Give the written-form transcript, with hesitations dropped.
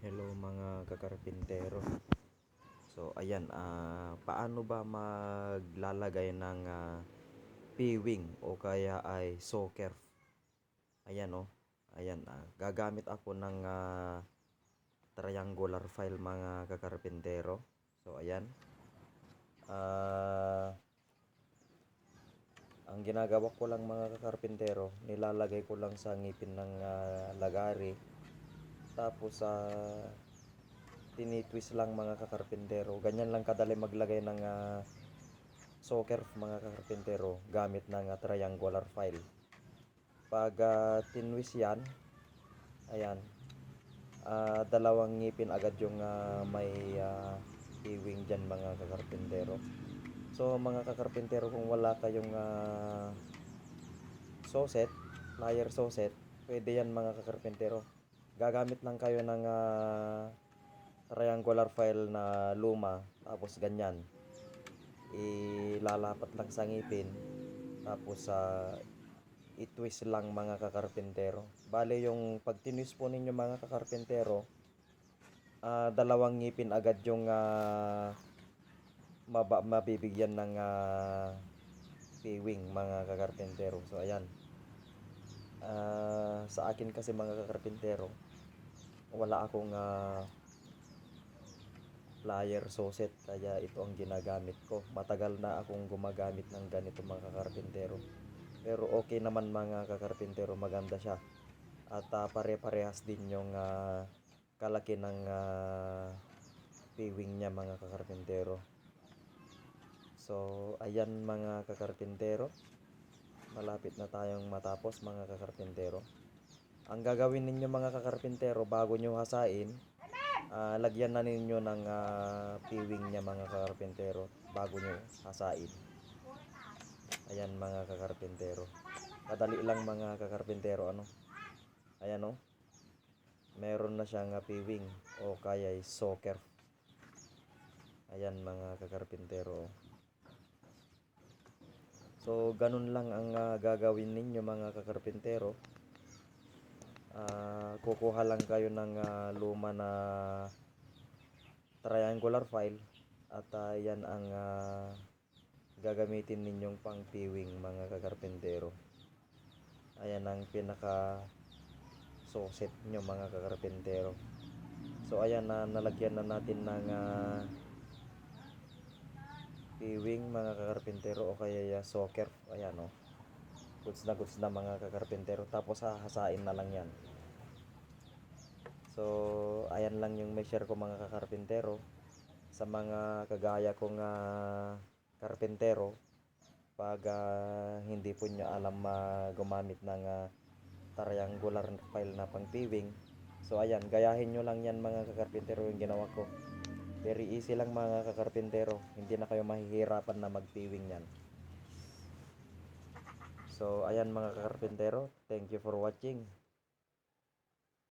Hello mga kakarpintero. So ayan, paano ba maglalagay ng piwing o kaya ay socker? Ayan oh. Ayan, gagamit ako ng triangular file mga kakarpintero. So ayan. Ang ginagawa ko lang mga kakarpintero, nilalagay ko lang sa ngipin ng lagari. Tapos tinitwist lang mga kakarpintero. Ganyan lang kadali maglagay ng socker mga kakarpintero gamit ng triangular file. Pag tinwist yan, ayan, dalawang ngipin agad yung may iwing dyan mga kakarpintero. So mga kakarpintero, kung wala kayong soset, plier soset, pwede yan mga kakarpintero. Gagamit lang kayo ng triangular file na luma, tapos ganyan ilalapat lang sa ngipin, tapos i-twist lang mga kakarpintero. Bale yung pag tinwist po ninyo mga kakarpintero, dalawang ngipin agad yung mabibigyan ng piwing mga kakarpintero. So ayan, sa akin kasi mga kakarpintero, wala akong plier soset, kaya ito ang ginagamit ko. Matagal na akong gumagamit ng ganito mga kakarpintero, pero okay naman mga kakarpintero, maganda siya. At pare-parehas din yung kalaki ng piwing niya mga kakarpintero. So ayan mga kakarpintero, malapit na tayong matapos mga kakarpintero. Ang gagawin ninyo mga kakarpintero, bago nyo hasain, lagyan na ninyo ng piwing niya mga kakarpintero bago nyo hasain. Ayan mga kakarpintero, madali lang mga kakarpintero. Ayan oh, meron na siyang piwing o kaya socker. Ayan mga kakarpintero. So ganun lang ang gagawin ninyo mga kakarpintero. Kukuha lang kayo ng luma na triangular file, at yan ang gagamitin ninyong pang piwing mga kakarpintero. Ayan ang pinaka soset nyo mga kakarpintero. So ayan, nalagyan na natin ng piwing mga kakarpintero o kaya socker. Ayan oh, goods na mga kakarpintero. Tapos hahasain na lang yan. So ayan lang yung may share ko mga kakarpintero. Sa mga kagaya kong karpintero, pag hindi po nyo alam gumamit ng triangular file na pang piwing, so ayan, gayahin nyo lang yan mga kakarpintero yung ginawa ko. Very easy lang mga kakarpintero, hindi na kayo mahihirapan na magpiwing yan. So ayan mga kakarpintero, thank you for watching.